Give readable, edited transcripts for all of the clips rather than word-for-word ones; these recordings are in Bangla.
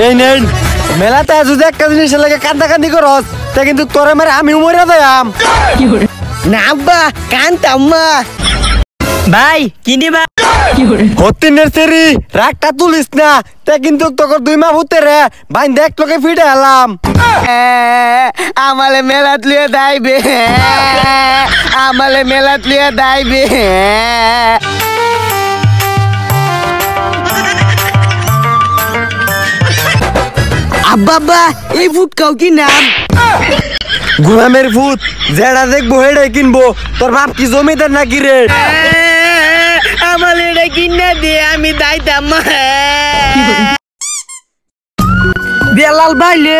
এই নেন মেলাতে যদি একটা জিনিস লাগে কান্দাকান্দি করস তা কিন্তু তোরে মারে আমি মরে যাইম। না আব্বা কান্তাম না। ভাই কি নিবা? হতিনের সেরি রাগটা তুলিস না, তা কিন্তু তোর 2 মাস হতে রে বাইন দেখ তোকে ফিটে এলাম। আমালে মেলাত লিয়ে দাইবে, আমালে মেলাত লিয়ে দাইবে। আব্বা আব্বা এই ফুটকাও কি নাম? গোলামের ভূত, যেটা দেখবো হেডে কিনবো। তোর বাপ কি জমিদার নাকি রে? আমার এটা কিনা দিয়ে আমি দাইতাম। বেলাল বাইলে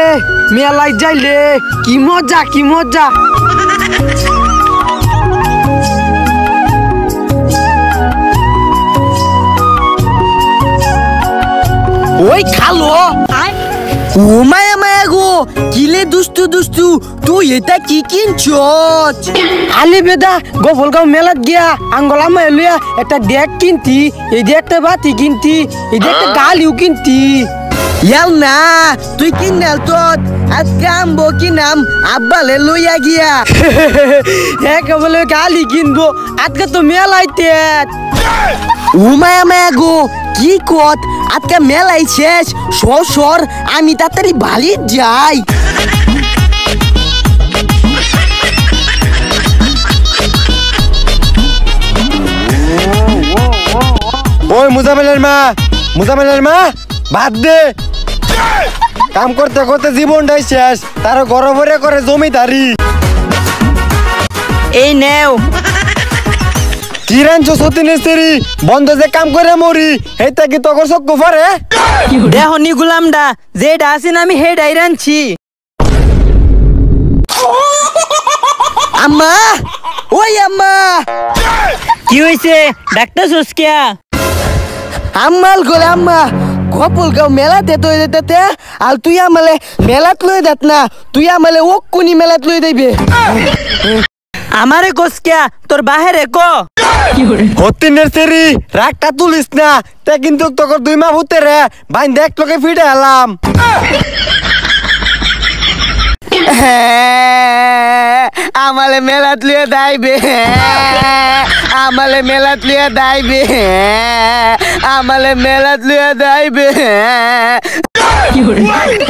মেলাই যাইলে কি মজা কি মজা। ওই খালো ও মায়া মায়া গো, কিলে দুষ্টু দুষ্টু তুই এটা কি কিনছস? আলি বেদা গোফলগাঁও মেলাত গিয়া আঙ্গলা মেলিয়া একটা ডেক কিনতি, এই দিয়ে একটা বাতি কিনতি, এই দিয়ে একটা গালিও কিনতি। ইয়াল না তুই কিনাল তো আজকে আমবো কি নাম আব্বালে লইয়া গিয়া। একেবারে গালি কিনবো, আজকে তো মেলাইতে। ও মায়া মায়া গো কি কত আজকে মেলাই শেষ, সর সর আমি তাড়াতাড়ি বাড়ি যাই। ওই মুজামিলের মা বাদ দে, কাম করতে করতে জীবনটাই শেষ, তার গরবরে করে জমিদারি। এই নেও কি রাঞ্চো সতীনের সেরি বন্ধ যে কাম করে মরি, হেটা কি তখন চক্ষু পারে? দেহনি গুলামডা যেটা আছেন আমি হেডাই রানছি। আম্মা ওই আম্মা, কি হয়েছে ডাক্তার সুস্কিয়া? আম্মাল গোলে আম্মা গোপলগাঁও মেলাতে তো যেতে, আর তুই আমালে মেলাত লই দেত না, তুই আমালে ও কোনি মেলাত লই দেবে। আমারে কোসকিয়া তোর বাহিরে ক। হতিনের সেরি রাগটা তুলিস না, তা কিন্তু তোর 2 মাস হতে রে বাইন দেখ তোকে ফিটে এলাম। আমালে মেলাত লিয়ে দাইবে, আমালে মেলাত লিয়ে দাইবে, আমালে মেলাত লিয়ে দাইবে।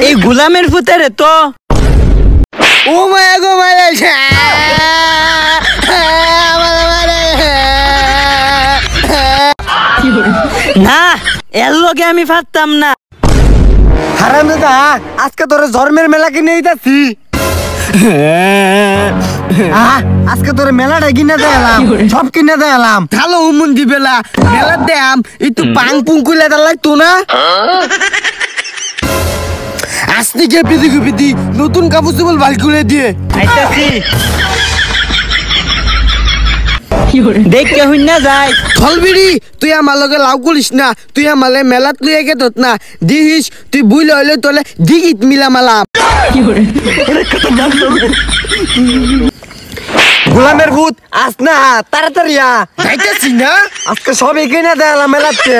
এই গুলামের ফুতেরে তো ও মায়া গো মায়া না, এর লগে আমি পারতাম না। হারাম দাদা আজকে তোর জন্মের মেলা কিনে দিতেছি। আজকে তোর মেলাটা কিনে দেয়ালাম, সব কিনে দেয়ালাম। ভালো হুমুন্দি বেলা মেলা দেয়াম একটু পাং পুং কইলা দা লাগতো না। আসনি কে পিদি নতুন কাপড় চোপড় ভাল করে দিয়ে আইতাছি দেখে হইন না যায়। থলবিড়ি তুই আমার লগে লাউ করিস না, তুই আমালে মেলাত লইয়া গেত না দিহিস, তুই বুইলে হইলে তোলে দিগিত মিলা মালাম। গোলামের ভূত আস না তাড়াতাড়ি যাইতেছি না, আজকে সবই কিনে দেয়ালাম মেলাতে।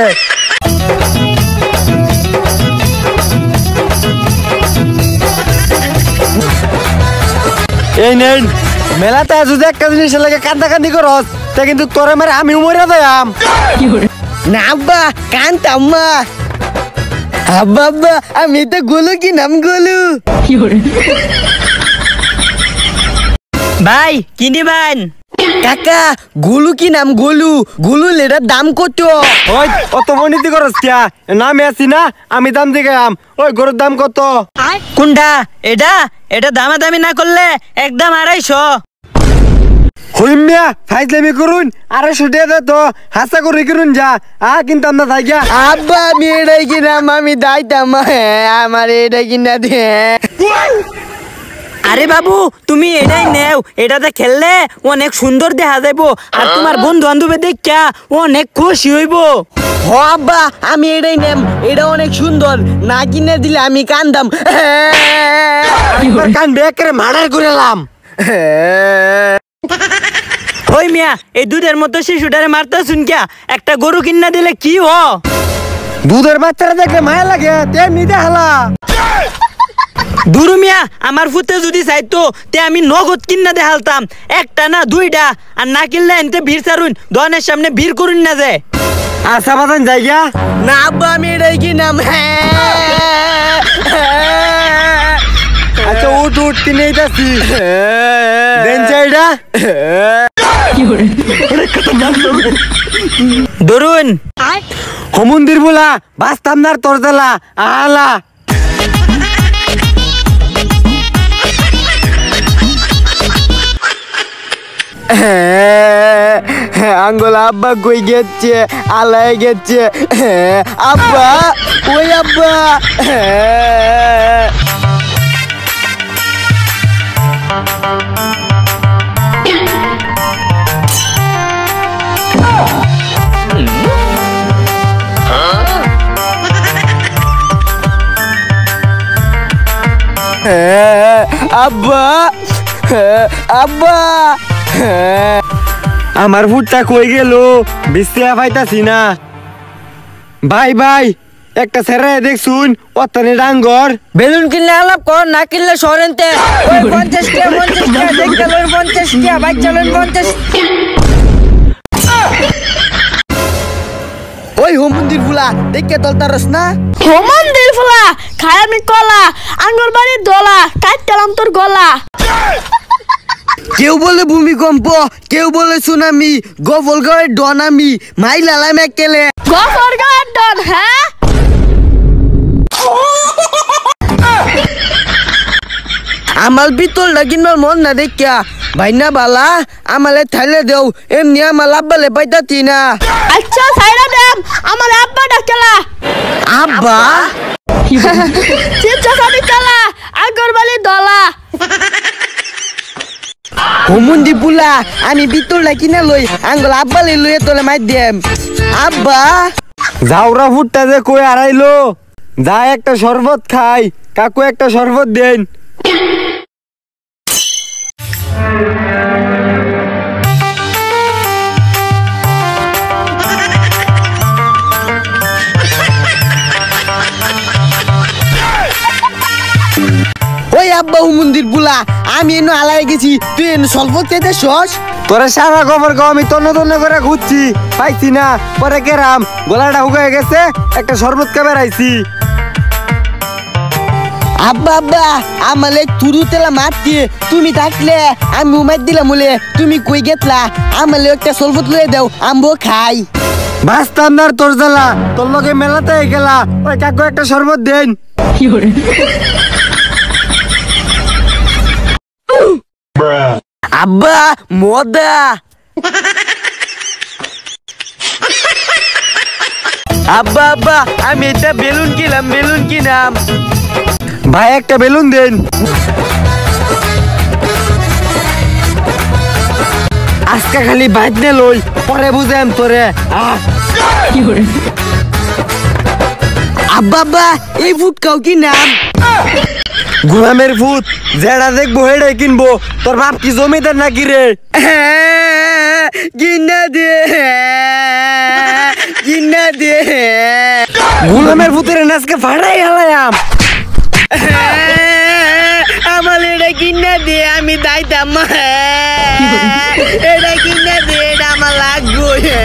এই নেন মেলাতে যদি একটা জিনিস লাগে কান্দাকান্দি করস তা কিন্তু তোরে মারে আমি মরে যাইম। না আব্বা কান্তাম না। আব্বা আব্বা আমি তো গোলু কি নাম গোলু। ভাই কি নিবেন? কাকা গোলু কি নাম গোলু, গোলু লেটার দাম কত? ওই অত বর্ণিতি করস কিয়া, নামে আছি না আমি দাম দিগাম। ওই গরুর দাম কত? কোনটা? এটা এটা দামাদামি না করলে একদম 250। হইমিয়া ফাইজলামি করুন, 250 টাকা দে তো হাসা করে করুন যা। কিন্তু আমরা যাই গিয়া। আব্বা আমি এটাই কি নাম আমি দাইতাম, আমার এটা কিনা দে। আরে বাবু তুমি এটাই নেও, এটাতে খেললে অনেক সুন্দর দেখা যাইবো, আর তোমার বন্ধু বান্ধবে দেখা অনেক খুশি হইব। হ আব্বা আমি এটাই নেম, এটা অনেক সুন্দর, না কিনে দিলে আমি কান্দাম। কান বেকরে মার্ডার করেলাম। ওই মিয়া এই দুধের মতো শিশুটারে মারতা শুনকিয়া একটা গরু কিনা দিলে কি হ? দুধের বাচ্চারা দেখলে মায়া লাগে তেমনি দেখালা। দুরুমিয়া আমার ফুতে যদি চাইতো তে আমি নগদ কিনা দেখালতাম, একটা না দুইটা, আর না কিনলে এনতে ভিড় ছাড়ুন, দোকানের সামনে ভিড় করুন না যে। আচ্ছা বাদান জায়গা না আব্বা আমি এটাই কিনাম। আচ্ছা উঠ উঠ কিনে যাচ্ছি দেন চাইডা ধরুন সমুন্দির বলা বাস্তাম না তোর জ্বালা আলা। আঙ্গুল আব্বা কই গেছে, আলায় গেছে আব্বা, ওই আব্বা। আব্বা আব্বা আমার ফুটটা কই গেল বিস্তিয়া পাইতাছি না। ভাই ভাই একটা ছেড়ে দেখছুন অত্যানে ডাঙ্গর বেলুন কিনলে আলাপ কর, না কিনলে সরেনতে। ওই 50 টাকা 50 টাকা দেখ গেলেন 50 টাকা, ভাই চলেন 50। ওই হোমন্দির ফুলা দেখে তলতারস না? হোমন্দির ফুলা খায় আমি কলা, আঙ্গুর বাড়ির দলা, কাটতাম তোর গলা। কেউ বলে ভূমিকম্প, কেউ বলে সুনামি, গফল গাঁয়ের ডন আমি, মাই লালাম একেলে। গফর গায়ের ডন, হ্যাঁ? আমার বিতল কিনবার মন না দেখিয়া ভাই না বালা আমালে থাইলে দেও, এমনি আমার আব্বালে পাইতাতি না। আচ্ছা সাইরা দেম, আমার আব্বা ডাকেলা। আব্বা চিপচা সাদি কালা, আঙ্গুর বাড়ির দলা। হোমন্দি পুলা আমি বিতলটা কিনে লই আঙ্গুল আব্বালে লইয়ে তোলে মাই দেম। আব্বা জাউরা ফুটটা যে কই আড়াইলো, যা একটা শরবত খাই, কাকু একটা শরবত দেন। ওই আব্বা হোমন্দির পুলা আমি এনে আলায় গেছি, তুই এনে সলভত খেতে শস। তোরা সারা খবর কও, আমি তন্ন তন্ন করে খুঁজছি পাইছি না, পরে কেরাম গলাটা হুগায় গেছে, একটা শরবত খাবার আইছি। আব্বা আব্বা আমালে তুরু তেলা মারতি, তুমি থাকলে আমি উমাই দিলাম বলে তুমি কই গেতলা, আমালে একটা সলভত লয়ে দাও আমবো খাই। বাস্তাম না তোর জ্বালা, তোর লগে মেলাতে গেলা, ওই কাকু একটা শরবত দেন। আব্বা মদা। আব্বা আব্বা আমি এটা বেলুন কিনলাম, বেলুন কিনাম। ভাই একটা বেলুন দেন। আজকে খালি বাইক নে লই, পরে বুঝাম তোরে। আব্বা আব্বা এই ফুটকাও কি নাম? গুলামের ভূত, যেটা দেখবো হেডে কিনবো। তোর বাপ কি জমিদার নাকি রে? কিনা দে, কিনা দে। গুলামের ভূতের নাচকে ফাড়াই হালায়াম। আমার এটা কিনা দে, আমি দাইতাম। এটা কিনা দে, এটা আমার লাগবে।